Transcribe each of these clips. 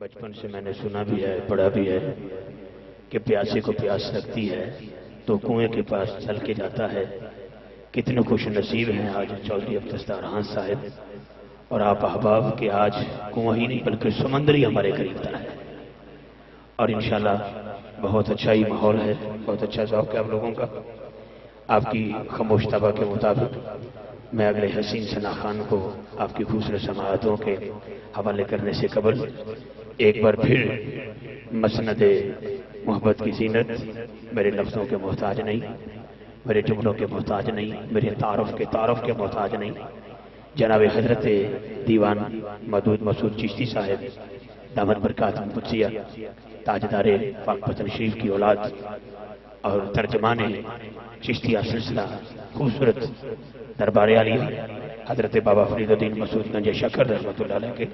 بچپن سے میں نے سنا بھی ہے، پڑھا بھی ہے کہ پیاسے کو پیاس لگتی ہے تو کنویں کے پاس چل کے جاتا ہے۔ کتنے خوش نصیب ہیں آج چودھری عبد الدستار صاحب اور آپ احباب کہ آج کنواں ہی نہیں بلکہ سمندر ہی ہمارے قریب تر ہے، اور انشاءاللہ بہت اچھا ہی ماحول ہے، بہت اچھا ذوق ہے آپ لوگوں کا۔ آپ کی خاموش طبع کے مطابق میں اگلے حسین ثنا خان کو آپ کی خوبصورت سماعتوں کے حوالے کرنے سے قبل ایک بار پھر مسند محبت کی زینت، میرے لفظوں کے محتاج نہیں، میرے جملوں کے محتاج نہیں، میرے تعارف کے محتاج نہیں، جناب حضرت دیوان مودود مسعود چشتی صاحب دامت برکاتہ قدسیہ، تاجدار پاک پتن شریف کی اولاد اور ترجمان چشتیہ سلسلہ خوبصورت دربار عالیہ حضرت بابا فرید الدین مسعود گنج شکر رحمۃ اللہ علیہ کے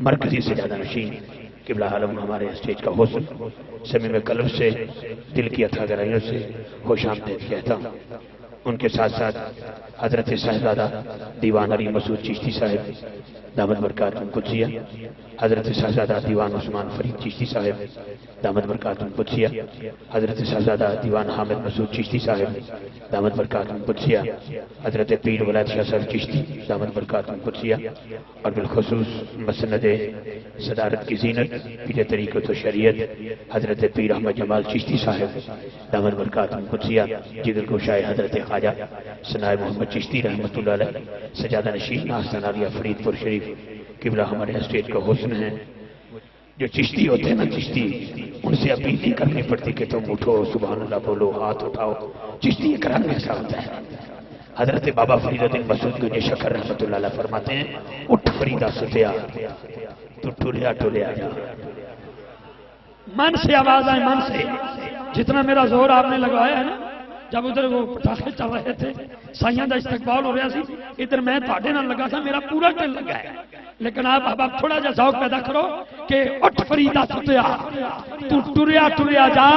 مرکزی سجادہ نشین قبلہ عالم ہمارے اسٹیج کا حسن صمیم قلب سے دل کی اتھا گہرائیوں سے خوش آمدید کہتا ہوں۔ ان کے ساتھ ساتھ حضرت صاحبزادہ دیوان علی مسعود چشتی صاحب دامت برکاتہ قدسیہ، حضرت صاحبزادہ دیوان عثمان فرید چشتی صاحب دامت برکاتہ قدسیہ، حضرت صاحبزادہ دیوان حامد مسعود چشتی صاحب دامت برکاتہ قدسیہ، حضرت پیر ولایت شاہ صاحب چشتی دامت برکاتہ قدسیہ، اور بالخصوص مسند صدارت کی زینت پیر طریقت و شریعت حضرت پیر احمد جمال چشتی صاحب دامت برکاتہ قدسیہ، جگر گوشائے حضرت خواجہ ثنائے محمد چشتی رحمۃ اللہ علیہ سجادہ نشین آستان عالیہ فرید پور شریف قبلہ ہمارے اسٹیج کا حسن ہے۔ جو چشتی ہوتے ہیں نا، چشتی ان سے اپیل نہیں کرنی پڑتی کہ تم اٹھو سبحان اللہ بولو ہاتھ اٹھاؤ، چشتی اکرام ایسا ہوتا ہے۔ حضرت بابا فرید الدین مسعود گنج شکر رحمۃ اللہ علیہ فرماتے ہیں، اٹھ فریدہ ستیا تو ٹولیا ٹولیا جا، من سے آواز آئے، من سے جتنا میرا زور آپ نے لگوایا ہے نا، جب ادھر وہ پٹاخے چل رہے تھے، سائیاں دا استقبال ہو رہا سی، ادھر میں تھوڑے نال لگا تھا، میرا پورا دل لگا ہے، لیکن آپ تھوڑا جا ذوق پیدا کرو کہ اٹھ فریدہ ستیا تو ٹریا ٹریا جا،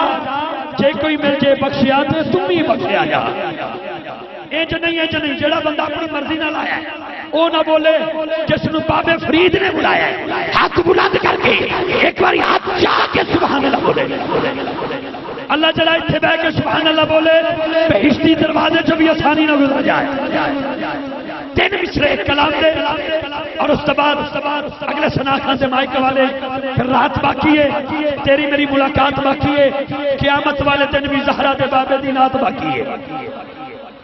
جے کوئی مل جے بخشیا تو تم ہی بخشیا جا۔ انج نہیں، جڑا بندہ اپنی مرضی نال آیا ہے وہ نہ بولے، جس نو بابے فرید نے بلایا ہے ہاتھ بلند کر کے ایک بار ہاتھ جا کے سبحان اللہ بولے، اللہ جڑا اتنے بہ کے سبحان اللہ بولے بہشتی دروازے چ بھی آسانی نہ گزر جائے۔ تین مصرے کلام دے اور اس بعد اگلے ثنا خان سے مائک والے، پھر رات باقی ہے، تیری میری ملاقات باقی ہے، قیامت والے دن بھی زہرا دے بابے دی نات باقی ہے،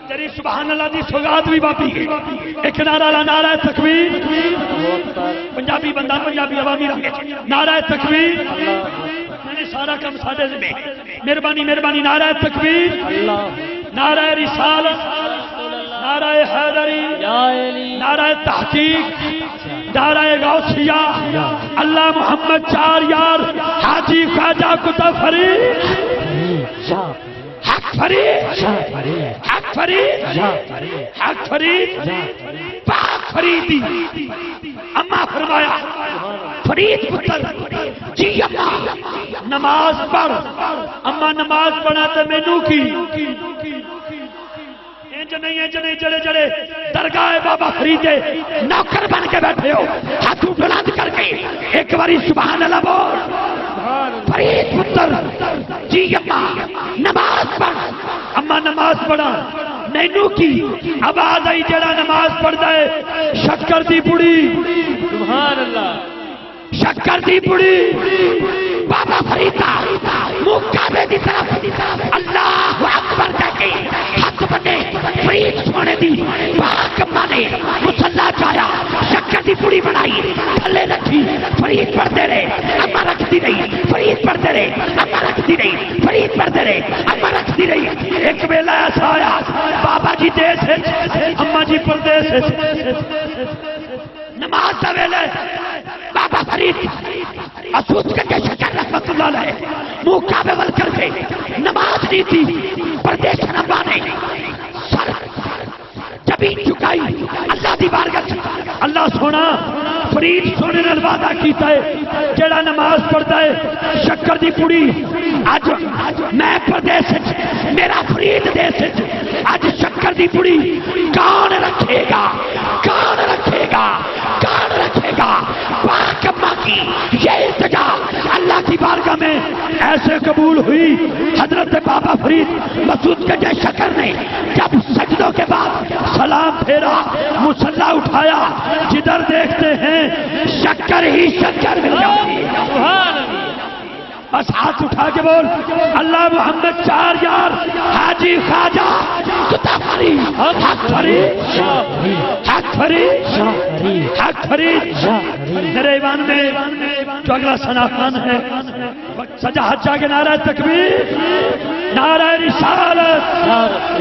تیری سبحان اللہ دی سوگات بھی باقی ہے۔ ایک نعرہ نعرہ تکبیر، پنجابی بندہ پنجابی عوامی رنگ نعرہ تکبیر، سارا کم ساڈے ذمہ، مہربانی مہربانی، نعرہ تکبیر، نعرہ رسالت، نعرہ حیدری، نعرہ تحقیق، نعرہ غوثیہ، اللہ محمد چار یار، حاجی خواجہ کتب فرید، حق فرید، حق فرید، حق فرید، پاک فریدی۔ اما فرمایا فرید پتر جی اما نماز پڑھ، اما نماز پڑھا تو مینوں کی، انج نہیں جڑے جڑے درگاہ بابا فرید نوکر بن کے بیٹھے ہو، ہاتھ بلند کر کے ایک باری سبحان اللہ بول۔ فرید پتر جی اما نماز پڑھ، اما نماز پڑھا مینوں کی، آواز آئی جڑا نماز پڑھتا ہے شکر دی پڑی، سبحان اللہ، شکر دی پڑی، بابا فریدہ منہ کعبے دی طرف اللہ اکبر کہہ کے ہاتھ بنے، فرید سونے دی پاک اما نے مصلا چایا، شکر دی پڑی بنائی، تھلے رکھی، فرید پڑھتے رہے، اما رکھتی رہی، فرید پڑھتے رہے، اما رکھتی رہی، فرید پڑھتے رہے، اما رکھتی رہی۔ ایک ویلا ایسا آیا بابا جی دیس ہے، اما جی پردیس ہے، نماز دا ویلا بابا فرید اسود کے شکر رحمت اللہ علیہ منہ کعبے ول کر کے نماز نہیں تھی، پردیس نبا نے سر جبین چکائی اللہ دی بارگاہ، اللہ سونا فرید سونے نے وعدہ کیتا ہے جڑا نماز پڑھتا ہے شکر دی پڑی، اج میں پردیس میرا فرید دیس، اج شکر دی پڑی کون رکھے گا، کون رکھے گا، کون رکھے گا پاک اماں کی یہ التجا اللہ کی بارگاہ میں ایسے قبول ہوئی. حضرت بابا فرید مسعود گنج شکر نے جب سجدوں کے بعد سلام پھیرا مصلی اٹھایا جدھر دیکھتے ہیں شکر ہی شکر مل جاتی ہے. بس ہاتھ اٹھا کے بول اللہ محمد 4 یار حاجی خواجہ فرید حق فرید حق فرید حق فرید. میرے ایمان میں جو اگلا ثنا خان ہے سجا حجہ کے نعرہ تکبیر نعرہ رسالت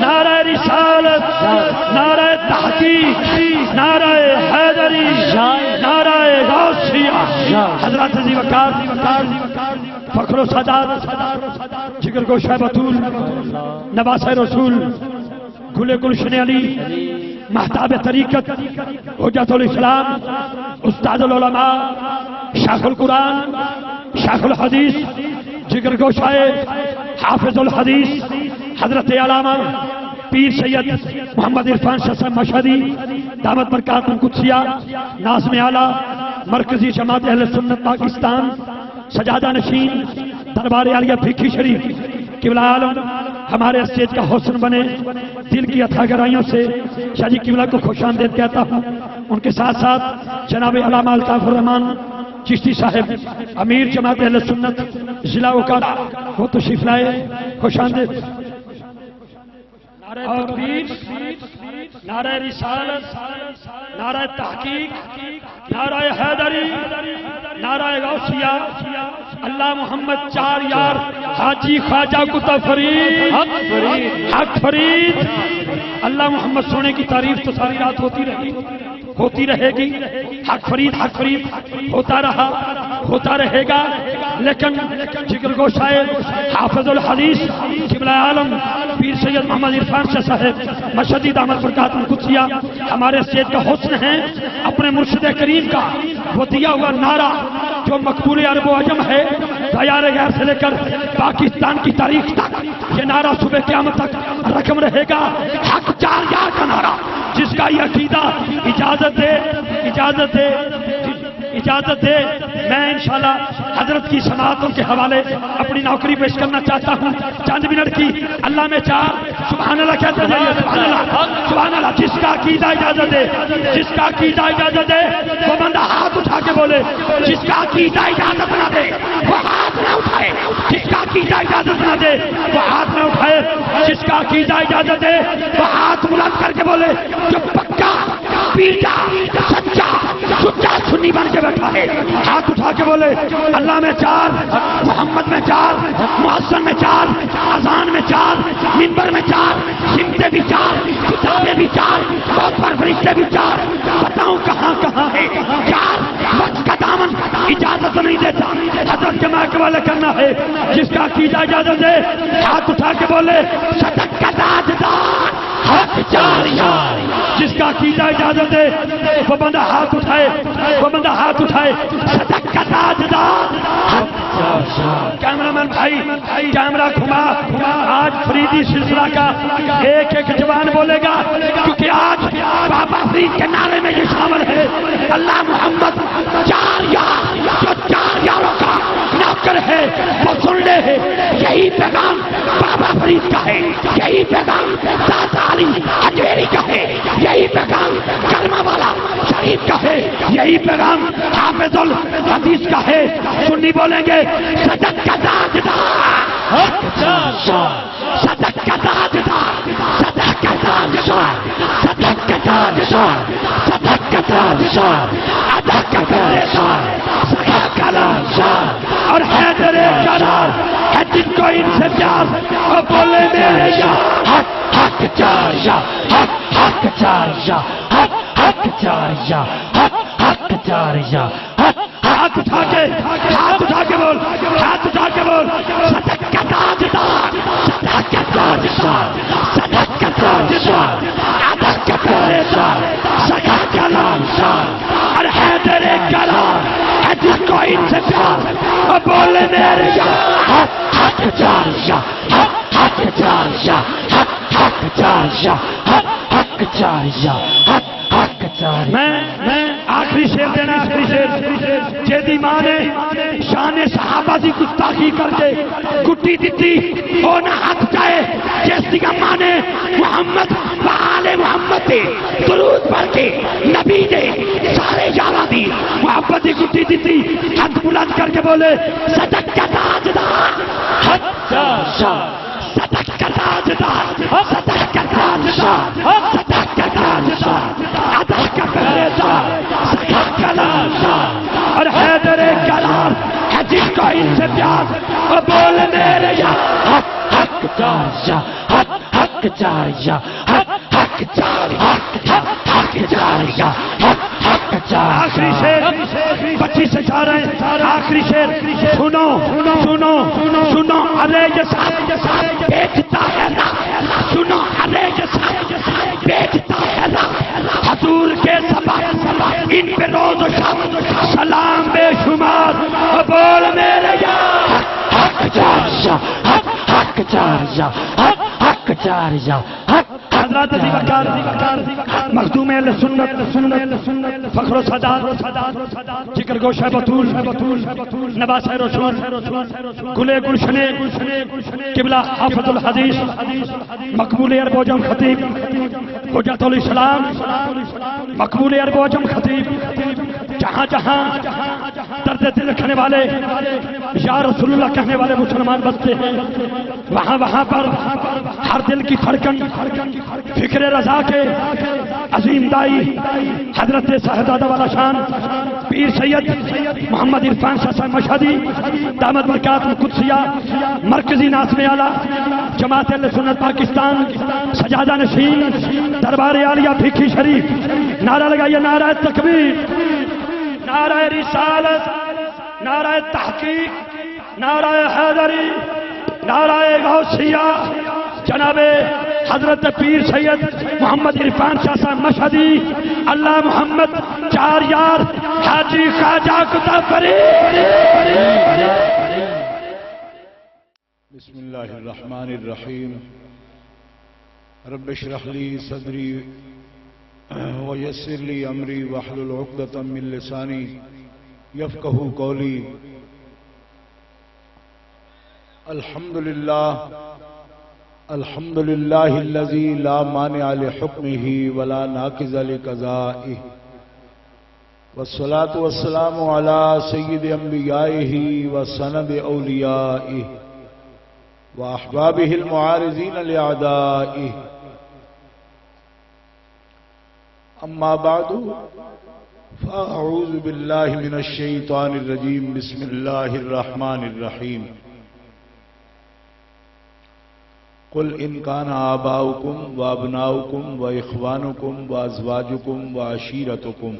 نعرہ رسالت نعرہ تحقیق نعرہ حیدری نعرہ غوثیہ. حضرت عزیز وقار فخر و سعادت جگر گوشہ بطول نواس رسول گل گلشن علی مہتاب طریقت حجت الاسلام استاد العلماء شیخ القرآن شیخ الحدیث جگر گوشہ حافظ الحدیث حضرت علامہ پیر سید محمد عرفان شاہ مشہدی دامت برکاتہ قدسیہ ناظم اعلیٰ مرکزی جماعت اہل سنت پاکستان سجادہ نشین دربار عالیہ بھیکھی شریف قبلہ عالم ہمارے اسٹیج کا حسن بنے. دل کی عطا گرائیوں سے شاہ جی قبلہ کو خوش آمدید کہتا ہوں. ان کے ساتھ ساتھ جناب علامہ الطاف الرحمان چشتی صاحب امیر جماعت اہل سنت ضلع اوکارا وہ تشریف لائے. خوش آمدید. نعرہ تکبیر نعرہ رسالت نعرہ تحقیق نعرہ حیدری نعرہ غوثیہ اللہ محمد 4 یار حاجی خواجہ کتب فرید حق فرید. اللہ محمد سونے کی تعریف تو ساری رات ہوتی رہے گی. حق فرید ہوتا رہا ہوتا رہے گا. لیکن جگر گوشہ حافظ الحدیث قبلہ عالم پیر سید محمد عرفان شاہ صاحب مشہدی دامت برکاتہ قدسیہ ہمارے اسٹیج کا حسن ہے. اپنے مرشد کریم کا وہ دیا ہوا نعرہ جو مقبول عرب و عجم ہے دیار غیر سے لے کر پاکستان کی تاریخ تک یہ نعرہ صبح قیامت تک رقم رہے گا. حق 4 یار کا نعرہ جس کا یہ عقیدہ اجازت دے میں انشاءاللہ حضرت کی سماعتوں کے حوالے اپنی نوکری پیش کرنا چاہتا ہوں. چند منٹ کی اللہ میں 4 سبحان اللہ کہتے جائیے سبحان اللہ. جس کا عقیدہ اجازت دے جس کا عقیدہ اجازت دے وہ بندہ ہاتھ اٹھا کے بولے. جس کا عقیدہ اجازت نہ دے وہ ہاتھ نہ اٹھائے. جس کا عقیدہ اجازت نہ دے وہ ہاتھ نہ اٹھائے. جس کا عقیدہ اجازت دے وہ ہاتھ بلند کر کے بولے. جو پکا پیٹا سچا سنی بن کے بیٹھا ہے ہاتھ اٹھا کے بولے اللہ میں 4 محمد میں 4 محسن میں 4 اذان میں 4 منبر میں 4 سمتیں بھی 4 کتابیں بھی 4 بہت پر فرشتے بھی 4. بتاؤں کہاں ہے 4 وقت کا دامن اجازت نہیں دیتا. حضرت جماع کے والے کرنا ہے. جس کا عقیدہ اجازت دے ہاتھ اٹھا کے بولے صدق کا تاجدار حق 4 یار. جس کا عقیدہ اجازت دے وہ بندہ ہاتھ اٹھائے صدق کا تاجدار. کیمرہ مین بھائی کیمرہ گھما. آج فریدی سلسلہ کا ایک جوان بولے گا کیونکہ آج بابا فرید کے نعرے میں یہ شامل ہے. اللہ محمد 4 یار جو 4 یاروں کا نوکر ہے وہ سن لے. یہی پیغام بابا فرید کا ہے. یہی پیغام داتا علی اجمیری کا ہے. یہی پیغام کرما والا شریف کا ہے. یہی پیغام حافظ الحدیث کا ہے. سنی بولیں گے صدق کا تاجدار صدق کا تاجدار صدق کا تاجدار صدق کا تاجدار صدق کا تاجدار ادب کا تاجدار سخا کلام شاہ اور حیدر کرار ہے جن کو ان سے پیار اور بولے میرے یار حق 4 یار حق 4 یار حق 4 یار حق 4 یار. ہاتھ اٹھا کے بول صدق کا تاجدار صدق کا تاجدار صدق کا تاجدار ادب کا تاجدار سخا کلام شاہ اور حیدر کرار ہے جس کو ان سے پیار اور بولے میرے یار حق 4 یار حق 4 یار حق 4 یار حق 4 یار حق 4. میں آخری شعر دینا آخری شیر جیدی ماں نے شان صحابہ دی گستاخی کر کے گٹی دیتی او نہ حق جائے جس دی ماں نے محمد وآل محمد دے درود پڑھ کے نبی دے سارے یارہ دی محبت دی گٹی دیتی ہاتھ بلند کر کے بولے صدق کا تاجدار حق شاہ صدق کا تاجدار صدق کا تاجدار صدق کا تاجدار عطا کا پہرے دار صدق کا تاجدار اور حیدر کلام ہے جس کو ان سے پیار اور بول میرے یار حق حق جاریا حق جاریا حق جاریا حق جاریا حق جاریا آخری شیر بچی سے جا رہے ہیں آخری شیر سنو سنو سنو ارے یہ ساتھ بیچتا ہے نا سنو ارے یہ ساتھ بیچتا ہے نا حضور کے سبب ان پہ روز و شب سلام بے شمار بول میرے یار حق جاریا حق جاریا حق جاریا حضرت مخدوم اہل سنت فخر و سادات جگر گوشہ بطول نواز رسول گلے گلشنے قبلہ حافظ الحدیث مقبول عرب و جم خطیب حجت الاسلام مقبول عرب و جم خطیب جہاں جہاں درد دل رکھنے والے یا رسول اللہ کہنے والے مسلمان بستے ہیں وہاں وہاں پر ہر دل کی دھڑکن فکر رضا کے عظیم دائی حضرت صاحبزادہ والا شان پیر سید محمد عرفان شاہ صاحب مشہدی دامت برکات القدسیہ مرکزی ناظم اعلیٰ جماعت اہل سنت پاکستان سجادہ نشین دربار عالیہ بھیکھی شریف نعرہ لگائیے نعرہ تکبیر نعرہ رسالت نعرہ تحقیق نعرہ حیدری نعرہ غوثیہ جناب حضرت پیر سید محمد عرفان شاہ صاحب مشہدی اللہ محمد چار یار حاجی خواجہ کتا فرید بسم اللہ الرحمن الرحیم رب اشرح لی صدری ویسر لی امری واحلل عقدۃ من لسانی یفقہوا قولی الحمد للہ الذی لا مانع لحکمہ ولا ناقض لقضائہ والصلاة والسلام علی سید انبیائہ وسند اولیائہ واحبابہ المعارضین لأعدائہ اما بعد فاعوذ باللہ من الشیطان الرجیم بسم اللہ الرحمن الرحیم قل ان کان آباؤکم وابناؤکم واخوانکم وازواجکم وعشیرتکم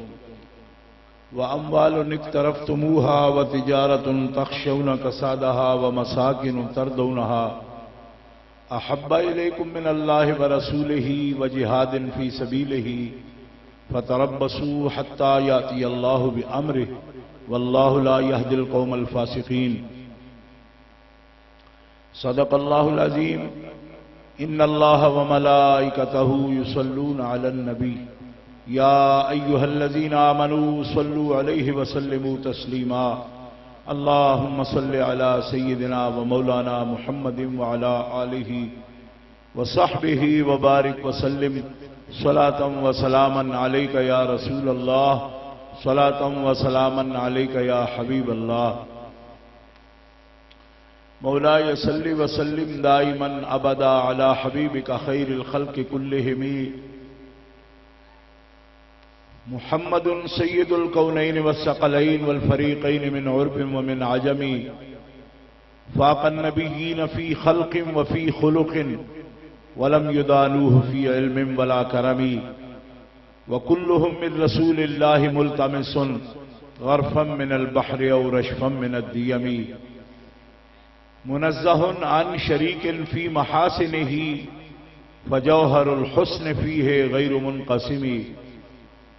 واموال اقترفتموها وتجارۃ تخشون کسادها ومساکن ترضونها احب الیکم من اللہ ورسولہ وجہاد فی سبیلہ فتربصوا حتی یاتی اللہ بامرہ واللہ لا یہدی القوم الفاسقین صدق اللہ العظیم ان اللہ وملائکتہ یصلون علی النبی یا ایہا الذین آمنوا صلوا علیہ وسلموا تسلیما اللہم صل علی سیدنا ومولانا محمد وعلی آلہ وصحبہ وبارک وسلم صلاة وسلاما علیک یا رسول اللہ صلاة وسلاما علیک یا حبیب اللہ مولاي صل وسلم دائما ابدا على حبيبك خير الخلق كلهم محمد سيد الكونين والثقلين والفريقين من عرب ومن عجم فاق النبيين في خلق وفي خلق ولم يدانوه في علم ولا كرم وكلهم من رسول الله ملتمس غرفا من البحر او رشفا من الديم منزہ عن شریک فی محاسنہ فجوہر الحسن فیہ غیر منقسم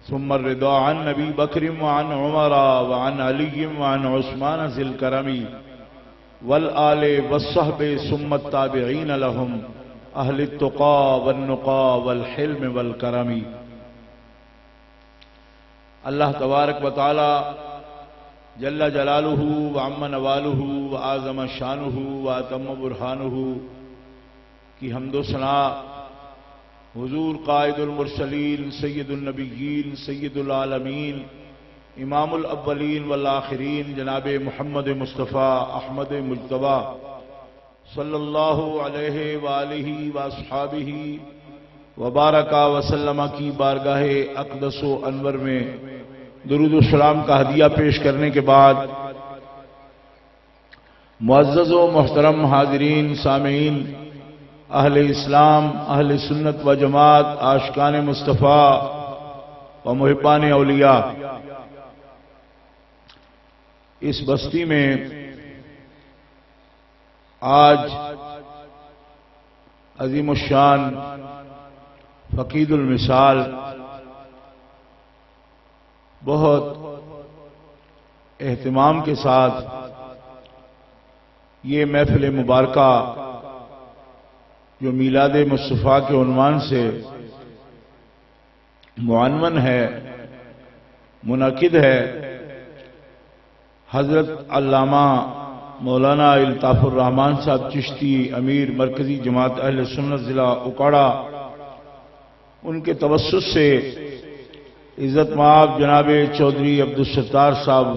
ثم الرضا عن نبی بکر وعن عمر وعن علی وعن عثمان ذی الکرم والآل والصحب ثم التابعین لهم اہل التقى والنقى والحلم والکرم اللہ تبارک و تعالی جل جلالہ و عم نوالہ و اعظم شانہ و اتم برہانہ کی حمد و ثنا حضور قائد المرسلین سید النبیین سید العالمین امام الاولین والآخرین جناب محمد مصطفیٰ احمد مجتبیٰ صلی اللہ علیہ وآلہ واصحابہ وبارک وسلم کی بارگاہ اقدس و انور میں درود و سلام کا ہدیہ پیش کرنے کے بعد معزز و محترم حاضرین سامعین اہل اسلام اہل سنت و جماعت عاشقان مصطفیٰ و محبان اولیاء، اس بستی میں آج عظیم الشان فقید المثال بہت اہتمام کے ساتھ یہ محفل مبارکہ جو میلاد مصطفیٰ کے عنوان سے معنون ہے، منعقد ہے، حضرت علامہ مولانا الطاف الرحمان صاحب چشتی امیر مرکزی جماعت اہل سنت ضلع اکاڑا، ان کے توسط سے عزت مآب جناب چودھری عبدالستار صاحب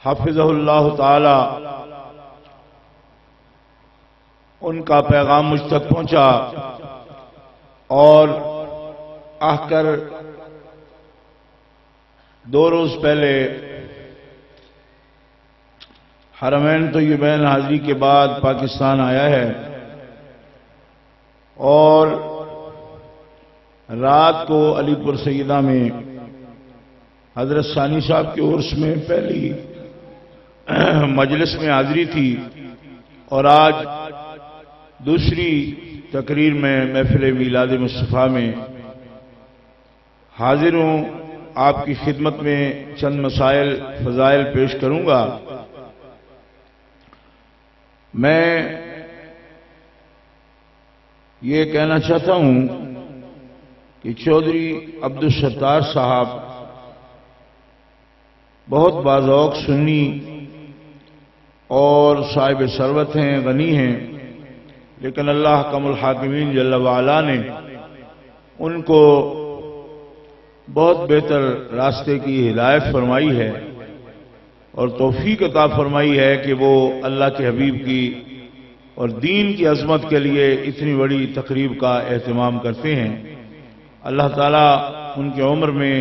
حافظہ اللہ تعالی، ان کا پیغام مجھ تک پہنچا اور آ کر 2 روز پہلے حرمین طیبین حاضری کے بعد پاکستان آیا ہے اور رات کو علی پور سیدہ میں حضرت ثانی صاحب کے عرس میں پہلی مجلس میں حاضری تھی اور آج دوسری تقریر میں محفل میلاد مصطفیٰ میں حاضر ہوں۔ آپ کی خدمت میں چند مسائل فضائل پیش کروں گا۔ میں یہ کہنا چاہتا ہوں کہ چودھری عبدالستار صاحب بہت باذوق سنی اور صاحب ثروت ہیں، غنی ہیں، لیکن اللہ حکم الحاکمین جل وعلا نے ان کو بہت بہتر راستے کی ہدایت فرمائی ہے اور توفیق عطا فرمائی ہے کہ وہ اللہ کے حبیب کی اور دین کی عظمت کے لیے اتنی بڑی تقریب کا اہتمام کرتے ہیں۔ اللہ تعالیٰ ان کی عمر میں،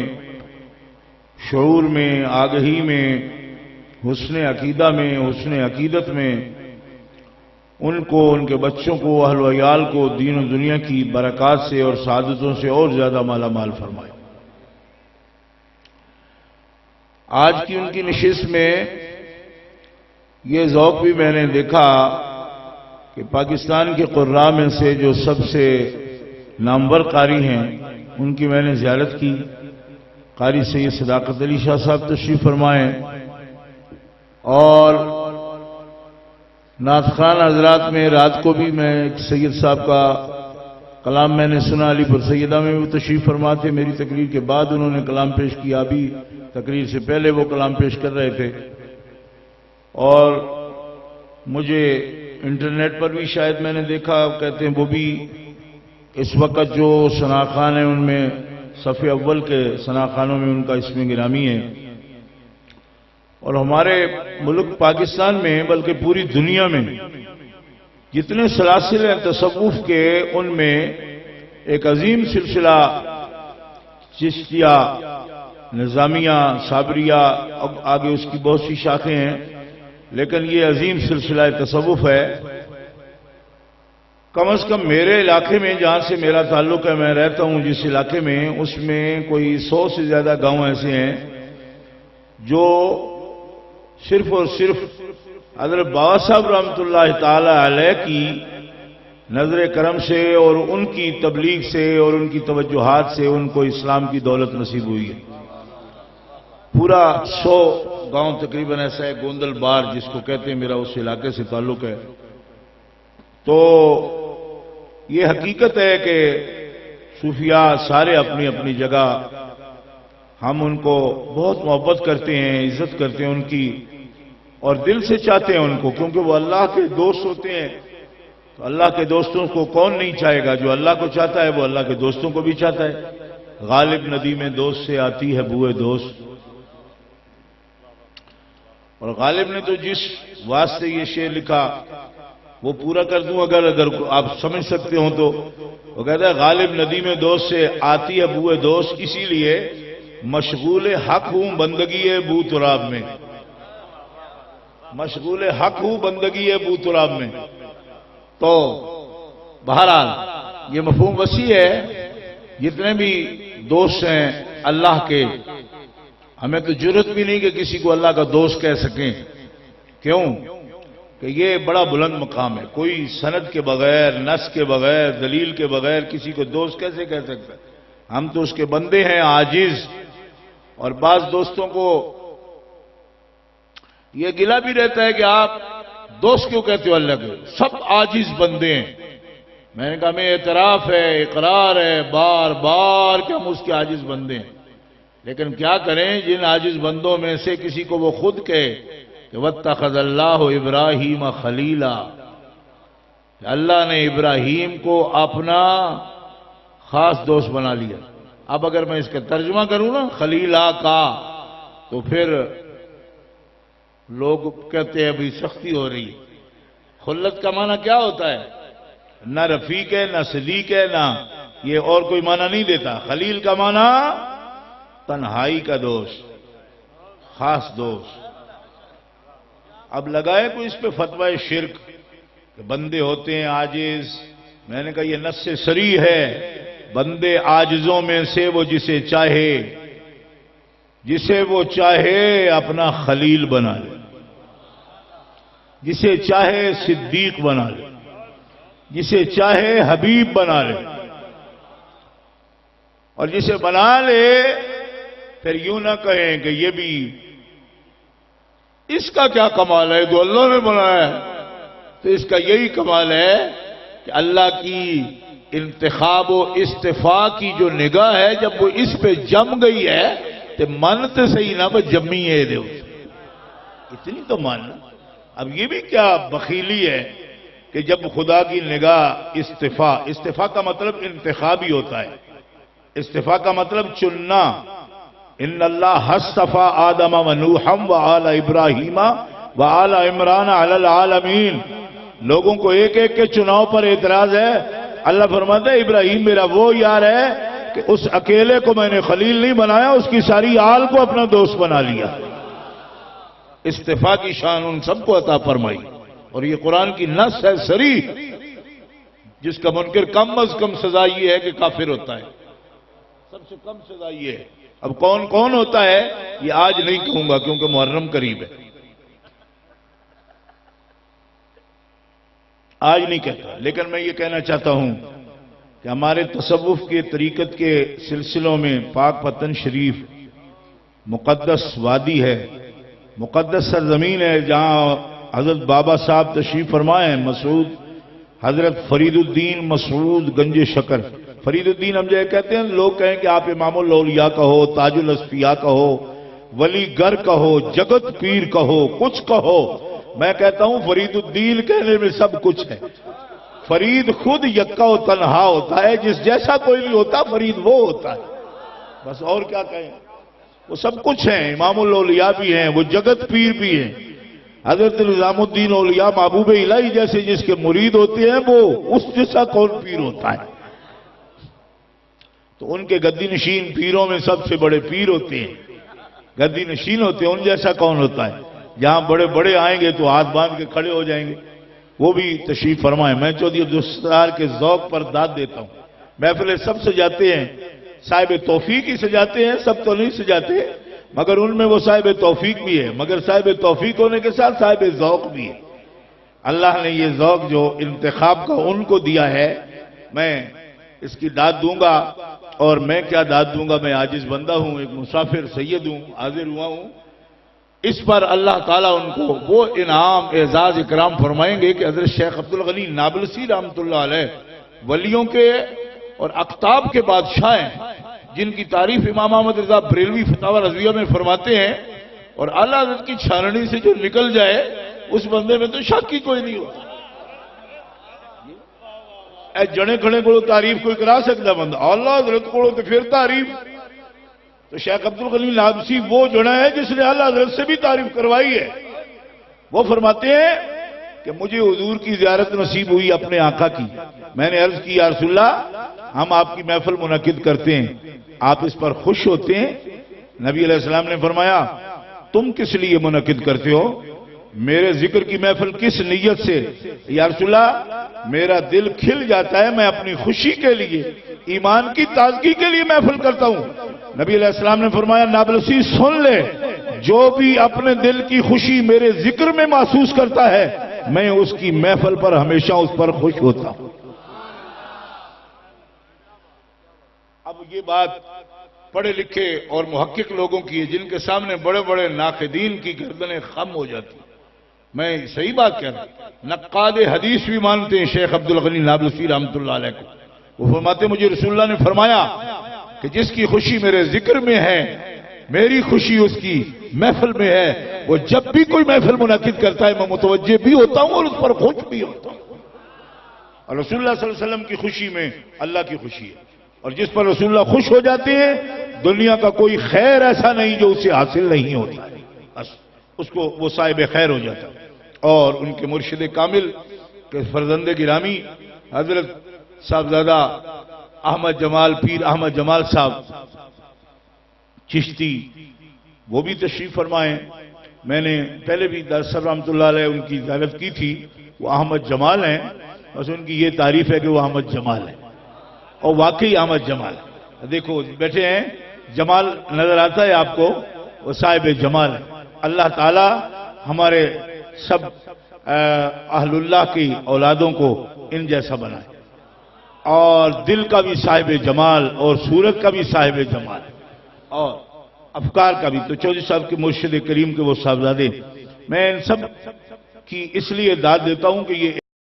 شعور میں، آگہی میں، حسن عقیدہ میں، حسن عقیدت میں ان کو، ان کے بچوں کو، اہل و عیال کو دین و دنیا کی برکات سے اور سعادتوں سے اور زیادہ مالا مال فرمائے۔ آج کی ان کی نشست میں یہ ذوق بھی میں نے دیکھا کہ پاکستان کے قراء میں سے جو سب سے نامور قاری ہیں ان کی میں نے زیارت کی۔ قاری سید صداقت علی شاہ صاحب تشریف فرمائے اور نعت خوان حضرات میں رات کو بھی میں ایک سید صاحب کا کلام میں نے سنا، علی پور سیدہ میں وہ تشریف فرما تھے، میری تقریر کے بعد انہوں نے کلام پیش کیا، ابھی تقریر سے پہلے وہ کلام پیش کر رہے تھے۔ اور مجھے انٹرنیٹ پر بھی شاید میں نے دیکھا، کہتے ہیں وہ بھی اس وقت جو ثنا خوان ہیں ان میں صف اول کے ثنا خوانوں میں ان کا اسم گرامی ہے۔ اور ہمارے ملک پاکستان میں بلکہ پوری دنیا میں جتنے سلاسل ہیں تصوف کے، ان میں ایک عظیم سلسلہ چشتیہ، نظامیہ، صابریہ، اب آگے اس کی بہت سی شاخیں ہیں، لیکن یہ عظیم سلسلہ تصوف ہے۔ کم از کم میرے علاقے میں جہاں سے میرا تعلق ہے، میں رہتا ہوں جس علاقے میں، اس میں کوئی 100 سے زیادہ گاؤں ایسے ہیں جو صرف اور صرف حضرت بابا صاحب رحمۃ اللہ تعالی علیہ کی نظر کرم سے اور ان کی تبلیغ سے اور ان کی توجہات سے ان کو اسلام کی دولت نصیب ہوئی ہے۔ پورا 100 گاؤں تقریباً ایسا ہے، گوندل بار جس کو کہتے ہیں، میرا اس علاقے سے تعلق ہے۔ تو یہ حقیقت ہے کہ صوفیاء سارے اپنی اپنی جگہ ہم ان کو بہت محبت کرتے ہیں، عزت کرتے ہیں ان کی، اور دل سے چاہتے ہیں ان کو، کیونکہ وہ اللہ کے دوست ہوتے ہیں۔ تو اللہ کے دوستوں کو کون نہیں چاہے گا؟ جو اللہ کو چاہتا ہے وہ اللہ کے دوستوں کو بھی چاہتا ہے۔ غالب ندی میں دوست سے آتی ہے بوئے دوست، اور غالب نے تو جس واسطے یہ شعر لکھا وہ پورا کر دوں اگر آپ سمجھ سکتے ہوں تو۔ وہ کہتا ہے غالب ندی میں دوست سے آتی ہے بوئے دوست، اسی لیے مشغول حق ہوں بندگی بو تراب میں، مشغول حق ہوں بندگی بو تراب میں۔ تو بہرحال یہ مفہوم وسیع ہے، جتنے بھی دوست ہیں اللہ کے، ہمیں تو جرت بھی نہیں کہ کسی کو اللہ کا دوست کہہ سکیں۔ کیوں کہ یہ بڑا بلند مقام ہے، کوئی سند کے بغیر، نص کے بغیر، دلیل کے بغیر کسی کو دوست کیسے کہہ سکتا ہے؟ ہم تو اس کے بندے ہیں، عاجز۔ اور بعض دوستوں کو یہ گلہ بھی رہتا ہے کہ آپ دوست کیوں کہتے ہو اللہ کے؟ سب عاجز بندے ہیں۔ میں نے کہا ہمیں اعتراف ہے، اقرار ہے بار بار کہ ہم اس کے عاجز بندے ہیں، لیکن کیا کریں جن عاجز بندوں میں سے کسی کو وہ خود کہے کہ وَاتَّخَذَ اللَّهُ إِبْرَاهِيمَ خَلِيلًا، اللہ نے ابراہیم کو اپنا خاص دوست بنا لیا۔ اب اگر میں اس کا ترجمہ کروں نا خلیلہ کا، تو پھر لوگ کہتے ہیں ابھی سختی ہو رہی ہے۔ خلت کا معنی کیا ہوتا ہے؟ نہ رفیق ہے، نہ صدیق ہے، نہ یہ اور کوئی معنی نہیں دیتا۔ خلیل کا معنی تنہائی کا دوست، خاص دوست۔ اب لگائے کوئی اس پہ فتوی شرک کہ بندے ہوتے ہیں عاجز، میں نے کہا یہ نص صریح ہے، بندے عاجزوں میں سے وہ جسے چاہے اپنا خلیل بنا لے، جسے چاہے صدیق بنا لے، جسے چاہے حبیب بنا لے، اور جسے بنا لے پھر یوں نہ کہیں کہ یہ بھی اس کا کیا کمال ہے، جو اللہ نے بنایا ہے۔ تو اس کا یہی کمال ہے کہ اللہ کی انتخاب و استفاء کی جو نگاہ ہے، جب وہ اس پہ جم گئی ہے تو مانتے صحیح نہ بس جمی ہے دے اتنی تو ماننا۔ اب یہ بھی کیا بخیلی ہے کہ جب خدا کی نگاہ استفاء کا مطلب انتخابی ہوتا ہے، استفاء کا مطلب چننا۔ ان اللہ اصطفى آدم ونوحا وآل ابراہیم وآل عمران علی العالمین۔ لوگوں کو ایک ایک کے چناؤ پر اعتراض ہے، اللہ فرماتا ہے ابراہیم میرا وہ یار ہے کہ اس اکیلے کو میں نے خلیل نہیں بنایا، اس کی ساری آل کو اپنا دوست بنا لیا۔ استفاء کی شان ان سب کو عطا فرمائی، اور یہ قرآن کی نص ہے صریح، جس کا منکر کم از کم سزا یہ ہے کہ کافر ہوتا ہے، سب سے کم سزا یہ ہے۔ اب کون کون ہوتا ہے یہ آج نہیں کہوں گا کیونکہ محرم قریب ہے، آج نہیں کہتا، لیکن میں یہ کہنا چاہتا ہوں کہ ہمارے تصوف کے طریقت کے سلسلوں میں پاک پتن شریف مقدس وادی ہے، مقدس سرزمین ہے، جہاں حضرت بابا صاحب تشریف فرمائے ہیں، مسعود حضرت فرید الدین مسعود گنج شکر۔ فرید الدین ہم جو کہتے ہیں، لوگ کہیں کہ آپ امام الاولیاء کہو، تاج الاصفیاء کہو، ولی گر کہو، جگت پیر کہو، کچھ کہو، میں کہتا ہوں فرید الدین کہنے میں سب کچھ ہے۔ فرید خود یکا و تنہا ہوتا ہے، جس جیسا کوئی نہیں ہوتا فرید وہ ہوتا ہے، بس اور کیا کہیں، وہ سب کچھ ہیں، امام الاولیاء بھی ہیں، وہ جگت پیر بھی ہیں۔ حضرت نظام الدین اولیاء محبوب الہی جیسے جس کے مرید ہوتے ہیں، وہ اس جیسا کون پیر ہوتا ہے؟ تو ان کے گدی نشین پیروں میں سب سے بڑے پیر ہوتے ہیں، گدی نشین ہوتے ہیں، ان جیسا کون ہوتا ہے؟ جہاں بڑے بڑے آئیں گے تو ہاتھ باندھ کے کھڑے ہو جائیں گے، وہ بھی تشریف فرمائیں۔ میں چودھری عبدالستار کے ذوق پر داد دیتا ہوں، محفلیں سب سجاتے ہیں، صاحب توفیق ہی سجاتے ہیں، سب تو نہیں سجاتے، مگر ان میں وہ صاحب توفیق بھی ہے، مگر صاحب توفیق ہونے کے ساتھ صاحب ذوق بھی ہے۔ اللہ نے یہ ذوق جو انتخاب کا ان کو دیا ہے، میں اس کی داد دوں گا، اور میں کیا داد دوں گا، میں عاجز بندہ ہوں، ایک مسافر سید ہوں، حاضر ہوا ہوں۔ اس پر اللہ تعالیٰ ان کو وہ انعام اعزاز اکرام فرمائیں گے کہ حضرت شیخ عبدالغنی نابلسی رحمۃ اللہ علیہ ولیوں کے اور اقطاب کے بادشاہ ہیں، جن کی تعریف امام احمد رضا بریلوی فتاوی رضویہ میں فرماتے ہیں، اور اعلیٰ حضرت کی چھاننی سے جو نکل جائے اس بندے میں تو شک ہی کوئی نہیں ہوتا۔ اے جنے کھڑے کو تعریف کوئی کرا سکتا بندہ، اعلیٰ حضرت کو تو پھر تعریف۔ تو شیخ عبدالغنی نابلسی وہ جنا ہے جس نے اعلیٰ حضرت سے بھی تعریف کروائی ہے۔ وہ فرماتے ہیں کہ مجھے حضور کی زیارت نصیب ہوئی اپنے آقا کی، میں نے عرض کی یا رسول اللہ ہم آپ کی محفل منعقد کرتے ہیں، آپ اس پر خوش ہوتے ہیں؟ نبی علیہ السلام نے فرمایا تم کس لیے منعقد کرتے ہو؟ میرے ذکر کی محفل کس نیت سے؟ یا رسول اللہ میرا دل کھل جاتا ہے، میں اپنی خوشی کے لیے، ایمان کی تازگی کے لیے محفل کرتا ہوں۔ نبی علیہ السلام نے فرمایا نابلسی سن لے، جو بھی اپنے دل کی خوشی میرے ذکر میں محسوس کرتا ہے میں اس کی محفل پر ہمیشہ اس پر خوش ہوتا ہوں۔ اب یہ بات پڑھے لکھے اور محقق لوگوں کی ہے جن کے سامنے بڑے بڑے ناقدین کی گردنیں خم ہو جاتی۔ میں صحیح بات کہہ رہا ہوں، نقاد حدیث بھی مانتے ہیں شیخ عبدالغنی نابلسی رحمۃ اللہ علیہ کو۔ وہ فرماتے ہیں مجھے رسول اللہ نے فرمایا کہ جس کی خوشی میرے ذکر میں ہے میری خوشی اس کی محفل میں ہے، وہ جب بھی کوئی محفل منعقد کرتا ہے میں متوجہ بھی ہوتا ہوں اور اس پر خوش بھی ہوتا ہوں۔ اور رسول اللہ صلی اللہ علیہ وسلم کی خوشی میں اللہ کی خوشی ہے، اور جس پر رسول اللہ خوش ہو جاتے ہیں دنیا کا کوئی خیر ایسا نہیں جو اسے حاصل نہیں ہوتا، بس اس کو وہ صاحب خیر ہو جاتا۔ اور ان کے مرشد کامل کے فرزند گرامی حضرت صاحبزادہ احمد جمال پیر احمد جمال صاحب چشتی وہ بھی تشریف فرمائیں۔ میں نے پہلے بھی دار صاحب رحمۃ اللہ علیہ ان کی زیارت کی تھی، وہ احمد جمال ہیں، بس ان کی یہ تعریف ہے کہ وہ احمد جمال ہے، اور واقعی احمد جمال ہے۔ دیکھو بیٹھے ہیں، جمال نظر آتا ہے آپ کو، وہ صاحب جمال ہے۔ اللہ تعالی ہمارے سب اہل اللہ کی اولادوں کو ان جیسا بنائے، اور دل کا بھی صاحب جمال اور صورت کا بھی صاحب جمال اور افکار کا بھی۔ تو چودھری صاحب کے مرشد کریم کے وہ صاحبزادے، میں ان سب کی اس لیے داد دیتا ہوں کہ یہ